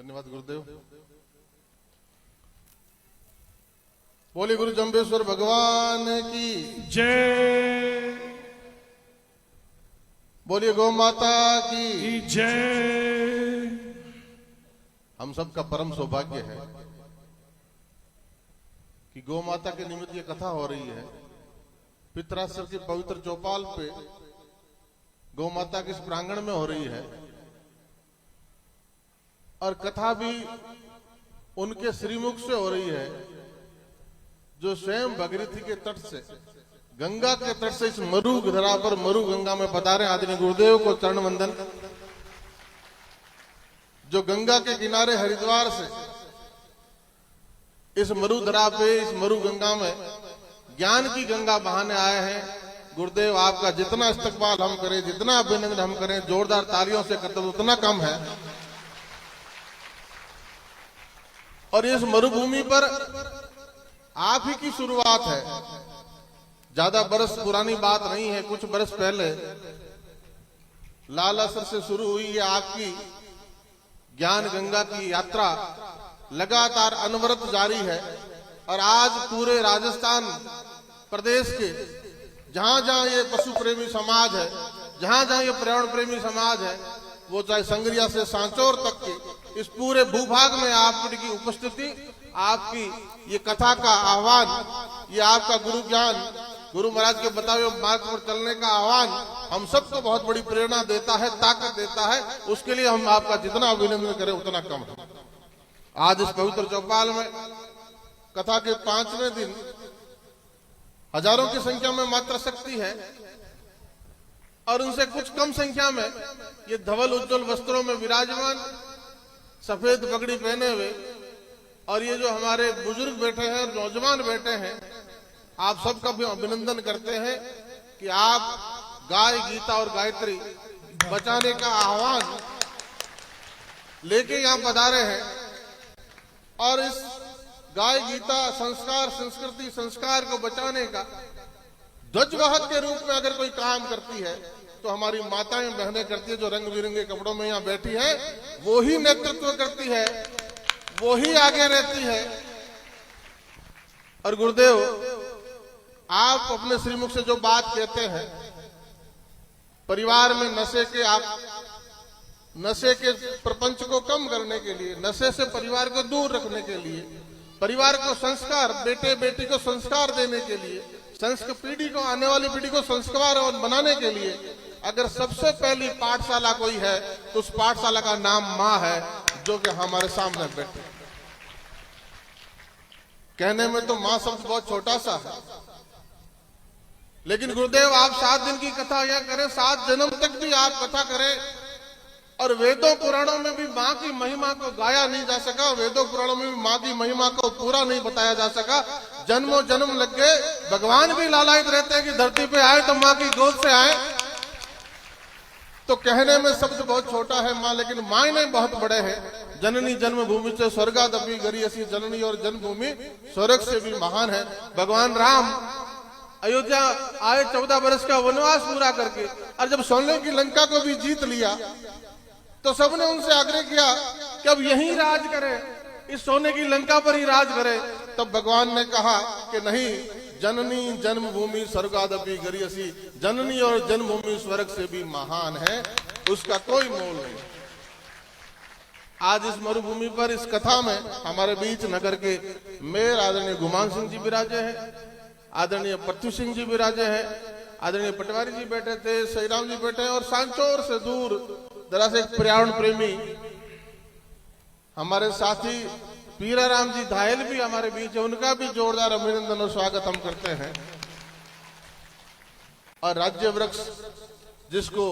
धन्यवाद गुरुदेव। बोले गुरु जम्बेश्वर भगवान की जय। बोलिए गौ माता की जय। हम सबका परम सौभाग्य है कि गौ माता के निमित्त ये कथा हो रही है। पितराश्र के पवित्र चौपाल पे गौ माता के इस प्रांगण में हो रही है और कथा भी उनके श्रीमुख से हो रही है, जो स्वयं भगीरथी के तट से, गंगा के तट से इस मरु धरा पर मरु गंगा में पधारे आदरणीय गुरुदेव को चरण वंदन। जो गंगा के किनारे हरिद्वार से इस मरु धरा पे, इस मरु गंगा में ज्ञान की गंगा बहाने आए हैं। गुरुदेव आपका जितना इस्तकबाल हम करें, जितना अभिनंदन हम करें, जोरदार तालियों से करते उतना कम है। और इस मरुभूमि पर आप ही की शुरुआत है। ज्यादा बरस पुरानी बात नहीं है, कुछ बरस पहले लाल असर से शुरू हुई है आपकी ज्ञान गंगा की यात्रा, लगातार अनवरत जारी है। और आज पूरे राजस्थान प्रदेश के जहां जहां ये पशु प्रेमी समाज है, जहां जहां ये पर्यावरण प्रेमी समाज है, वो चाहे संगरिया से सांचौर तक के इस पूरे भूभाग में आपकी उपस्थिति, आपकी ये कथा का आह्वान, ये आपका गुरु ज्ञान, गुरु महाराज के बताए हुए मार्ग पर चलने का आह्वान हम सबको बहुत बड़ी प्रेरणा देता है, ताकत देता है। उसके लिए हम आपका जितना अभिनंदन करें उतना कम है। आज इस पवित्र चौपाल में कथा के 5वें दिन हजारों की संख्या में मात्र शक्ति है और उनसे कुछ कम संख्या में ये धवल उज्जवल वस्त्रों में विराजमान, सफेद पगड़ी पहने हुए, और ये जो हमारे बुजुर्ग बैठे हैं, नौजवान बैठे हैं, आप सबका भी अभिनंदन करते हैं कि आप गाय गीता और गायत्री बचाने का आह्वान लेके यहां पधारे हैं। और इस गाय गीता संस्कार, संस्कृति, संस्कार को बचाने का ध्वजवाहक के रूप में अगर कोई काम करती है तो हमारी माताएं बहनें करती है, जो रंग बिरंगे कपड़ों में यहां बैठी है, वो ही नेतृत्व करती है, वो ही आगे रहती है। और गुरुदेव आप अपने श्रीमुख से जो बात कहते हैं, परिवार में नशे के प्रपंच को कम करने के लिए, नशे से परिवार को दूर रखने के लिए, परिवार को संस्कार, बेटे बेटी को संस्कार देने के लिए, पीढ़ी को, आने वाली पीढ़ी को संस्कार बनाने के लिए अगर सबसे पहली पाठशाला कोई है तो उस पाठशाला का नाम मां है, जो कि हमारे सामने बैठे। कहने में तो मां शब्द बहुत छोटा सा है, लेकिन गुरुदेव आप 7 दिन की कथा यह करें, 7 जन्म तक भी आप कथा करें। और वेदों पुराणों में भी मां की महिमा को गाया नहीं जा सका, वेदों पुराणों में भी मां की महिमा को पूरा नहीं बताया जा सका। जन्मों जन्म लग गए, भगवान भी लालायित रहते हैं कि धरती पे आए तो मां की गोद से आए। तो कहने में शब्द बहुत छोटा है मां, लेकिन मायने बहुत बड़े हैं। जननी जन्मभूमि से स्वर्गादपि गरियसी, जननी और जन्मभूमि स्वर्ग से भी महान है। भगवान राम अयोध्या आए 14 वर्ष का वनवास पूरा करके, और जब सोने की लंका को भी जीत लिया तो सबने उनसे आग्रह किया कि अब यहीं राज करें, इस सोने की लंका पर ही राज करें। तब भगवान ने कहा कि नहीं, जननी जन्मभूमि स्वर्गादपि गरियसी, जननी और जन्मभूमि स्वर्ग से भी महान है, उसका कोई मोल नहीं। आज इस मरुभूमि पर, इस कथा में हमारे बीच नगर के मेयर आदरणीय गुमान सिंह जी विराजे हैं, आदरणीय पृथ्वी सिंह जी विराजे हैं, आदरणीय पटवारी जी बैठे थे, सईराम जी बैठे हैं, और सांचौर से दूर जरा से एक पर्यावरण प्रेमी हमारे साथी पीराराम जी धायल भी हमारे बीच है। उनका भी जोरदार अभिनंदन और स्वागत हम करते हैं। और राज्य वृक्ष, जिसको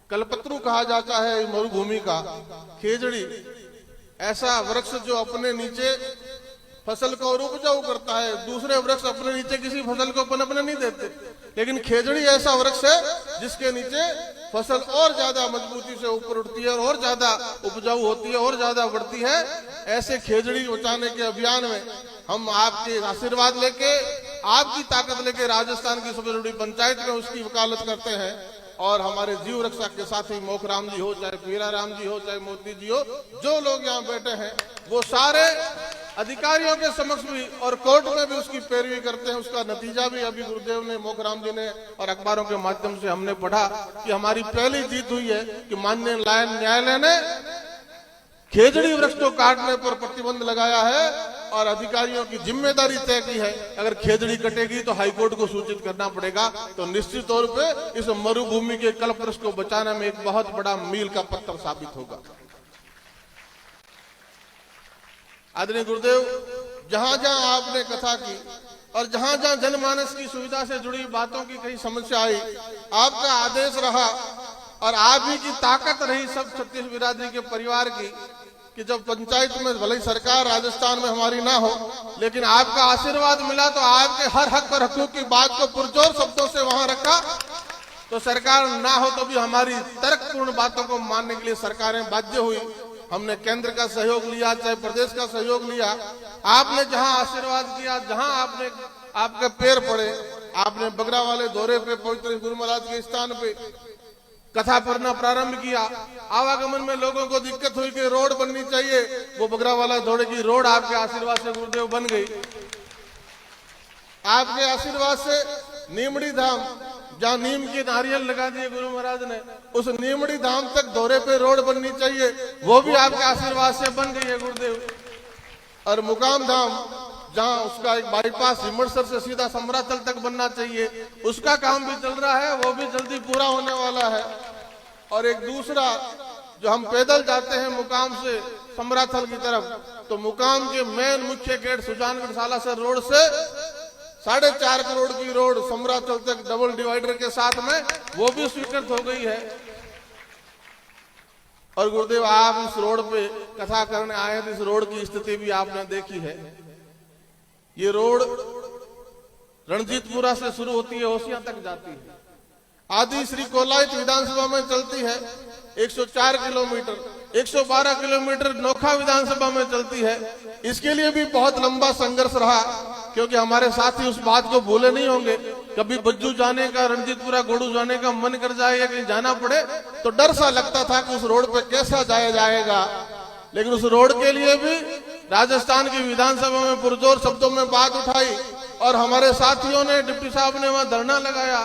कल्पत्रु कहा जाता है मरुभूमि का, खेजड़ी, ऐसा वृक्ष जो अपने नीचे फसल को और उपजाऊ करता है। दूसरे वृक्ष अपने नीचे किसी फसल को पनपने नहीं देते, लेकिन खेजड़ी ऐसा वृक्ष है जिसके नीचे फसल और ज्यादा मजबूती से ऊपर उठती है और ज्यादा उपजाऊ होती है और ज्यादा बढ़ती है। ऐसे खेजड़ी बचाने के अभियान में हम आपके आशीर्वाद लेके, आपकी ताकत लेके राजस्थान की सबसे बड़ी पंचायत में उसकी वकालत करते हैं। और हमारे जीव रक्षा के साथी मोखराम जी हो, चाहे पीरा राम जी हो, चाहे मोदी जी हो, जो लोग यहाँ बैठे हैं वो सारे अधिकारियों के समक्ष भी और कोर्ट में भी उसकी पैरवी करते हैं। उसका नतीजा भी अभी गुरुदेव ने, मोखराम जी ने और अखबारों के माध्यम से हमने पढ़ा कि हमारी पहली जीत हुई है कि माननीय न्यायालय ने खेजड़ी वृक्ष को काटने पर प्रतिबंध लगाया है और अधिकारियों की जिम्मेदारी तय की है। अगर खेजड़ी कटेगी तो हाईकोर्ट को सूचित करना पड़ेगा। तो निश्चित तौर पे इस मरुभूमि के कल्प वृक्ष को बचाने में एक बहुत बड़ा मील का पत्थर साबित होगा। आदरणीय गुरुदेव, जहां जहां आपने कथा की और जहां जहां जनमानस की सुविधा से जुड़ी बातों की कई समस्या आई, आपका आदेश रहा और आप ही की ताकत रही सब छत्तीस बिरादरी के परिवार की कि जब पंचायत में भले ही सरकार राजस्थान में हमारी ना हो, लेकिन आपका आशीर्वाद मिला तो आपके हर हक और हकूक की बात को पुरजोर शब्दों से वहां रखा। तो सरकार ना हो तो भी हमारी तर्कपूर्ण बातों को मानने के लिए सरकारें बाध्य हुई। हमने केंद्र का सहयोग लिया, चाहे प्रदेश का सहयोग लिया। आपने जहां आशीर्वाद किया, जहां आपने आपके पैर पड़े, आपने बगरा वाले दौरे पे पवित्र गुरु महाराज के स्थान पे कथा पढ़ना प्रारंभ किया। आवागमन में लोगों को दिक्कत हुई कि रोड बननी चाहिए, वो बगरा वाला दौरे की रोड आपके आशीर्वाद से गुरुदेव बन गई। आपके आशीर्वाद से नीमड़ी धाम, जहाँ नीम के नारियल लगा दिए गुरु महाराज ने, उस नीमड़ी धाम तक दौरे पे रोड बननी चाहिए, वो भी आपके आशीर्वाद से बन गई है गुरुदेव। और मुकाम धाम, जहाँ उसका एक बाईपास हिमड़सर से सीधा समराथल तक बनना चाहिए, उसका काम भी चल रहा है, वो भी जल्दी पूरा होने वाला है। और एक दूसरा, जो हम पैदल जाते हैं मुकाम से समराथल की तरफ, तो मुकाम के मेन मुख्य गेट सुजानगढ़ सालासर रोड से 4.5 करोड़ की रोड समराथल तक डबल डिवाइडर के साथ में, वो भी स्वीकृत हो गई है। और गुरुदेव, आप इस रोड पे कथा करने आए थे, इस रोड की स्थिति भी आपने देखी है। ये रोड रणजीतपुरा से शुरू होती है, होशियां तक जाती है, आदि श्री कोलायत विधानसभा में चलती है 104 किलोमीटर, 112 किलोमीटर नोखा विधानसभा में चलती है। इसके लिए भी बहुत लंबा संघर्ष रहा, क्योंकि हमारे साथी उस बात को भूले नहीं होंगे। कभी बज्जू जाने का, रणजीतपुरा गोड़ू जाने का मन कर जाए या कहीं जाना पड़े तो डर सा लगता था कि उस रोड पे कैसा जाया जाएगा। लेकिन उस रोड के लिए भी राजस्थान की विधानसभा में पुरजोर शब्दों में बात उठाई और हमारे साथियों ने, डिप्टी साहब ने वहां धरना लगाया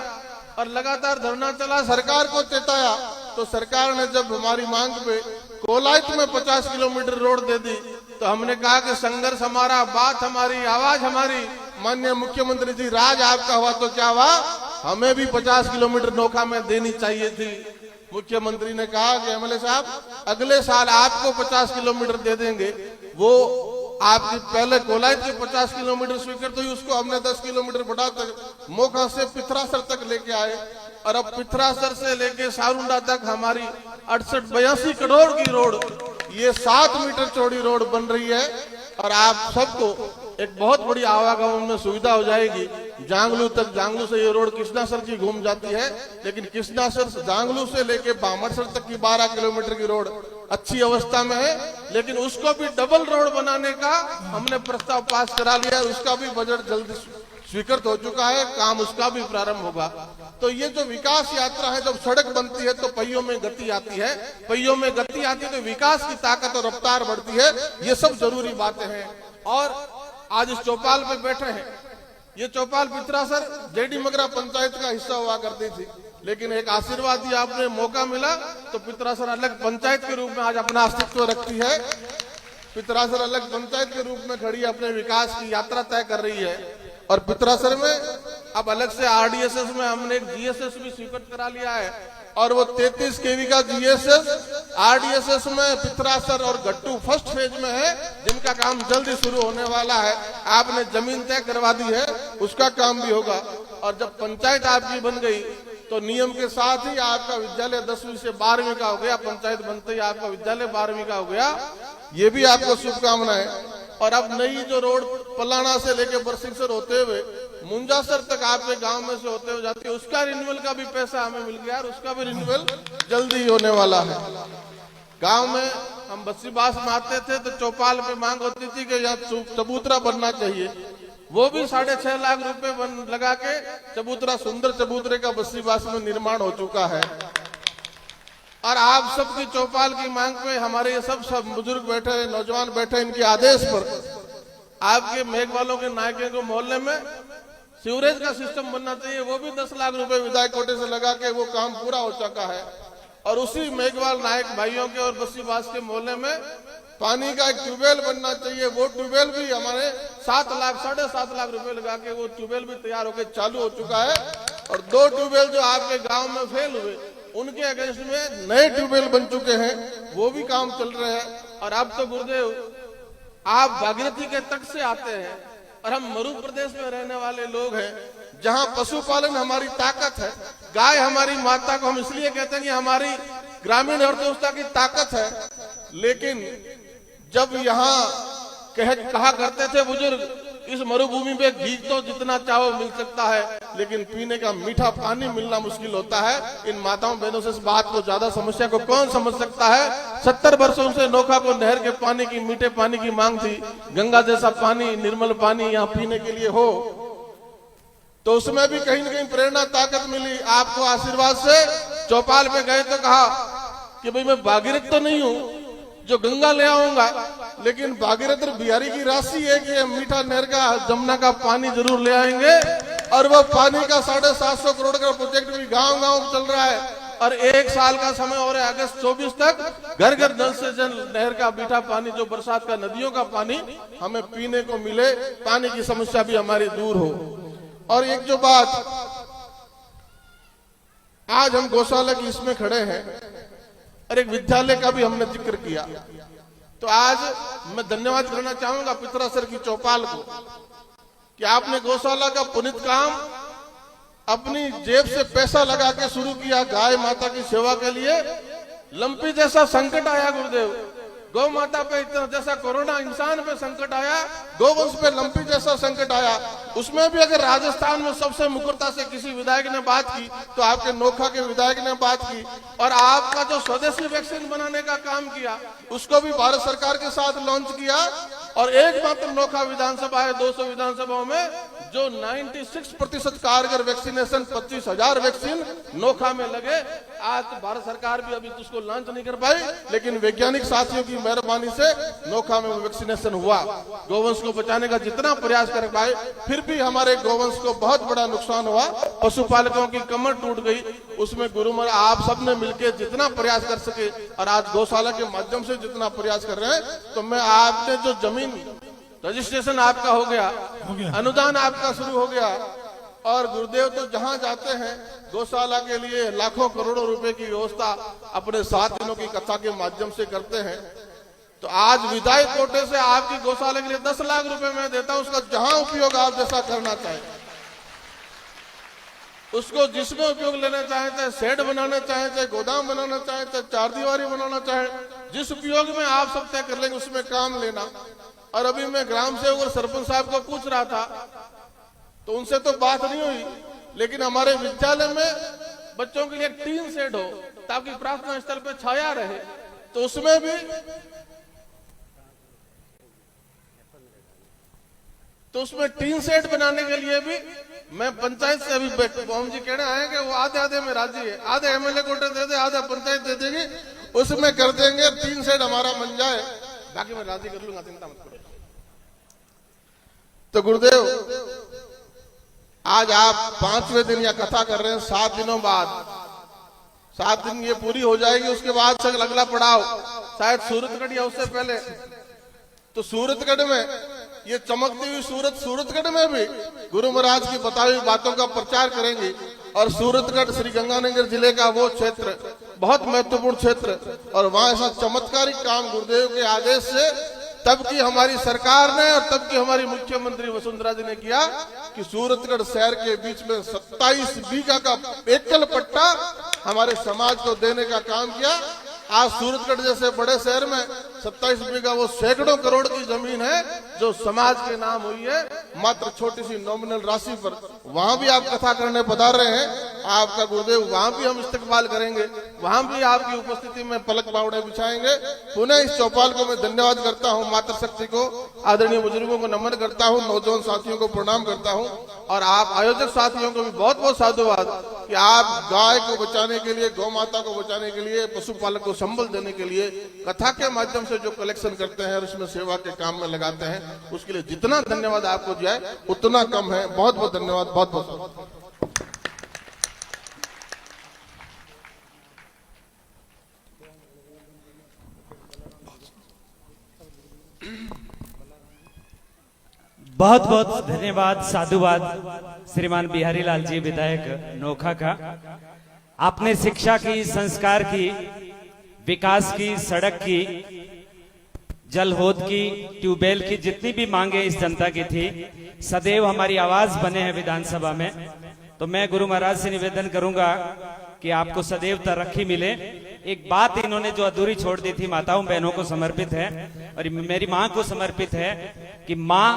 और लगातार धरना चला, सरकार को चेताया। तो सरकार ने जब हमारी मांग पे कोलायत में 50 किलोमीटर रोड दे दी, तो हमने कहा कि संघर्ष हमारा, बात हमारी, आवाज हमारी। माननीय मुख्यमंत्री जी, राज आपका हुआ तो क्या हुआ, हमें भी 50 किलोमीटर नोखा में देनी चाहिए थी। मुख्यमंत्री ने कहा कि एमएलए साहब, अगले साल आपको 50 किलोमीटर दे देंगे। वो आपकी पहले कोलायत के 50 किलोमीटर स्वीकृत हुई, उसको हमने 10 किलोमीटर बढ़ाकर मोखा से पिथरासर तक लेके आए। और अब पिथरासर से लेके सारुंडा तक हमारी 68-82 करोड़ की रोड, ये 7 मीटर चौड़ी रोड बन रही है। और आप सबको एक बहुत बड़ी आवागमन में सुविधा हो जाएगी। जांगलू तक, जांगलू से ये रोड कृष्णासर की घूम जाती है, लेकिन कृष्णासर जांगलू से लेके बामरसर तक की 12 किलोमीटर की रोड अच्छी अवस्था में है, लेकिन उसको भी डबल रोड बनाने का हमने प्रस्ताव पास करा लिया। उसका भी बजट जल्द स्वीकृत हो चुका है, काम उसका भी प्रारंभ होगा। तो ये जो विकास यात्रा है, जब सड़क बनती है तो पहियों में गति आती है, पहियों में गति आती है तो विकास की ताकत और रफ्तार बढ़ती है। ये सब जरूरी बातें हैं। और आज इस चौपाल पे बैठे हैं, ये चौपाल पिथरासर जेडी मगरा पंचायत का हिस्सा हुआ करती थी, लेकिन एक आशीर्वाद दिया आपने, मौका मिला तो पिथरासर अलग पंचायत के रूप में आज अपना अस्तित्व रखती है। पिथरासर अलग पंचायत के रूप में खड़ी अपने विकास की यात्रा तय कर रही है। और पिथरासर में अब अलग से आरडीएसएस में हमने एक जीएसएस भी स्वीकृत करा लिया है, और वो 33 केवी का जीएसएस आरडीएसएस में पिथरासर और गट्टू फर्स्ट फेज में है, जिनका काम जल्दी शुरू होने वाला है। आपने जमीन तय करवा दी है, उसका काम भी होगा। और जब पंचायत आपकी बन गई तो नियम के साथ ही आपका विद्यालय 10वीं से 12वीं का हो गया, पंचायत बनते ही आपका विद्यालय 12वीं का हो गया। ये भी आपको शुभकामनाएं। और अब नई जो रोड पलाना से लेके बरसिंगसर होते हुए मुंजासर तक आपके गांव में से होते हुए जाती है, उसका रिन्यूअल का भी पैसा हमें मिल गया और उसका भी रिन्यूअल जल्दी ही होने वाला है। गांव में हम बस्सी बास में आते थे तो चौपाल पे मांग होती थी कि यहाँ चबूतरा बनना चाहिए, वो भी 6.5 लाख रुपए लगा के चबूतरा, सुंदर चबूतरे का बस्तीवास में निर्माण हो चुका है। और आप सबकी चौपाल की मांग पे हमारे ये सब बुजुर्ग बैठे, नौजवान बैठे, इनके आदेश पर आपके मेघवालों के नायकों को मोहल्ले में सीवरेज का सिस्टम बनना चाहिए, वो भी 10 लाख रुपए विधायक कोटे से लगा के वो काम पूरा हो चुका है। और उसी मेघवाल नायक भाइयों के और बस्तीवास के मोहल्ले में पानी का एक ट्यूबवेल बनना चाहिए, वो ट्यूबवेल भी हमारे 7.5 लाख रुपए लगा के वो ट्यूबवेल भी तैयार होकर चालू हो चुका है। और 2 ट्यूबवेल जो आपके गांव में फेल हुए, उनके अगेंस्ट में नए ट्यूबवेल बन चुके हैं, वो भी काम चल रहे हैं। और अब तो गुरुदेव आप भागीरथी के तट से आते हैं और हम मरु प्रदेश में रहने वाले लोग हैं, जहां पशुपालन हमारी ताकत है। गाय हमारी माता को हम इसलिए कहते हैं कि हमारी ग्रामीण अर्थव्यवस्था की ताकत है। लेकिन जब यहाँ कहा करते थे बुजुर्ग, इस मरुभूमि पे घी तो जितना चाहो मिल सकता है, लेकिन पीने का मीठा पानी मिलना मुश्किल होता है। इन माताओं बहनों से इस बात को, ज्यादा समस्या को कौन समझ सकता है। 70 वर्षों से नोखा को नहर के पानी की, मीठे पानी की मांग थी। गंगा जैसा पानी, निर्मल पानी यहाँ पीने के लिए हो, तो उसमें भी कहीं न कहीं प्रेरणा, ताकत मिली। आपको आशीर्वाद से चौपाल पे गए तो कहा कि भाई मैं भागीरथ तो नहीं हूँ जो गंगा ले आऊंगा, लेकिन भागीरथ बिहारी की राशि है कि मीठा नहर का, जमुना का पानी जरूर ले आएंगे। और वो पानी का 750 करोड़ का प्रोजेक्ट भी गांव गांव चल रहा है। और 1 साल का समय और है, अगस्त 24 तक घर घर नल से जल नहर का मीठा पानी, जो बरसात का, नदियों का पानी हमें पीने को मिले, पानी की समस्या भी हमारी दूर हो। और एक जो बात, आज हम गौशाला की इसमें खड़े हैं और एक विद्यालय का भी हमने जिक्र किया, तो आज मैं धन्यवाद करना चाहूंगा पितरासर की चौपाल को कि आपने गौशाला का पुनीत काम अपनी जेब से पैसा लगा के शुरू किया, गाय माता की सेवा के लिए। लंपी जैसा संकट आया गुरुदेव, गौ माता पे इतना जैसा कोरोना इंसान पे संकट आया, गोवंश पे लंपी जैसा संकट आया। उसमें भी अगर राजस्थान में सबसे मुखरता से किसी विधायक ने बात की तो आपके नोखा के विधायक ने बात की। और आपका जो स्वदेशी वैक्सीन बनाने का काम किया, उसको भी भारत सरकार के साथ लॉन्च किया। और एकमात्र नोखा विधानसभा है 200 विधानसभाओं में जो 96% कारगर वैक्सीनेशन, 25,000 वैक्सीन नोखा में लगे। आज भारत सरकार भी अभी उसको लॉन्च नहीं कर पाई, लेकिन वैज्ञानिक साथियों की मेहरबानी से नोखा में वैक्सीनेशन हुआ। गौवंश को बचाने का जितना प्रयास कर पाए, फिर भी हमारे गौवंश को बहुत बड़ा नुकसान हुआ। पशुपालकों की कमर टूट गई। उसमें गुरुमर आप सबने मिलकर जितना प्रयास कर सके, और आज गौशाला के माध्यम से जितना प्रयास कर रहे हैं, तो मैं आपने जो जमीन रजिस्ट्रेशन आपका हो गया, अनुदान आपका शुरू हो गया। और गुरुदेव तो जहां जाते हैं गौशाला के लिए लाखों करोड़ों रुपए की व्यवस्था अपने 7 दिनों की कथा के माध्यम से करते हैं। तो आज विधायक कोटे से आपकी गौशाला के लिए 10 लाख रुपए मैं देता हूं, उसका जहां उपयोग आप जैसा करना चाहे, उसको जिसमें उपयोग लेना चाहे, चाहे शेड बनाना चाहे, चाहे गोदाम बनाना चाहे, चाहे 4 दीवारी बनाना चाहे, जिस उपयोग में आप सब तय कर लेंगे उसमें काम लेना। और अभी मैं ग्राम सेवक और सरपंच साहब को पूछ रहा था, तो उनसे तो बात नहीं हुई, लेकिन हमारे विद्यालय में बच्चों के लिए टीन शेड हो ताकि प्रार्थना स्थल पे छाया रहे, तो उसमें भी टीन शेड बनाने के लिए भी मैं पंचायत से अभी ओम जी कहने आए कि वो आधे में राजी है, आधे एमएलए कोटे दे दे, आधा पंचायत दे देगी, उसमें कर देंगे, टीन शेड हमारा बन जाए, बाकी मैं राजी कर लूंगा, चिंता मत करो। तो गुरुदेव आज आप 5वें दिन या कथा कर रहे हैं, 7 दिनों बाद, 7 दिन ये पूरी हो जाएगी, उसके बाद से अगला पड़ाव शायद सूरतगढ़ या उससे पहले। तो सूरतगढ़ में ये चमकती हुई सूरतगढ़ में भी गुरु महाराज की बताई हुई बातों का प्रचार करेंगे। और सूरतगढ़ श्री गंगानगर जिले का वो क्षेत्र बहुत महत्वपूर्ण क्षेत्र, और वहां ऐसा चमत्कारिक काम गुरुदेव के आदेश से तब की हमारी सरकार ने और तब की हमारी मुख्यमंत्री वसुंधरा जी ने किया कि सूरतगढ़ शहर के बीच में 27 बीघा का एकल पट्टा हमारे समाज को देने का काम किया। आज सूरतगढ़ जैसे बड़े शहर में 27 बीघा, वो सैकड़ों करोड़ की जमीन है जो समाज के नाम हुई है, मात्र छोटी सी नॉमिनल राशि पर। वहां भी आप कथा करने पधार रहे हैं। आपका गुरुदेव, वहां भी हम इस्तकबाल करेंगे, वहां भी आपकी उपस्थिति में पलक पावड़े बिछाएंगे। पुनः इस चौपाल को मैं धन्यवाद करता हूं, मातृशक्ति को, आदरणीय बुजुर्गों को नमन करता हूं, नौजवान साथियों को प्रणाम करता हूं, और आप आयोजक साथियों को भी बहुत बहुत साधुवाद कि आप गाय को बचाने के लिए, गौ माता को बचाने के लिए, पशुपालक को संबल देने के लिए कथा के माध्यम से जो कलेक्शन करते हैं और उसमें सेवा के काम में लगाते हैं, उसके लिए जितना धन्यवाद आपको जाए उतना कम है। बहुत बहुत धन्यवाद, बहुत बहुत। बहुत बहुत धन्यवाद, साधुवाद श्रीमान बिहारी लाल जी विधायक नोखा का। आपने शिक्षा की, संस्कार की, विकास की, सड़क की, जलहोद की, ट्यूबवेल की, जितनी भी मांगे इस जनता की थी, सदैव हमारी आवाज बने हैं विधानसभा में। तो मैं गुरु महाराज से निवेदन करूंगा कि आपको सदैव तरक्की मिले। एक बात इन्होंने जो अधूरी छोड़ दी थी, माताओं बहनों को समर्पित है और मेरी मां को समर्पित है कि मां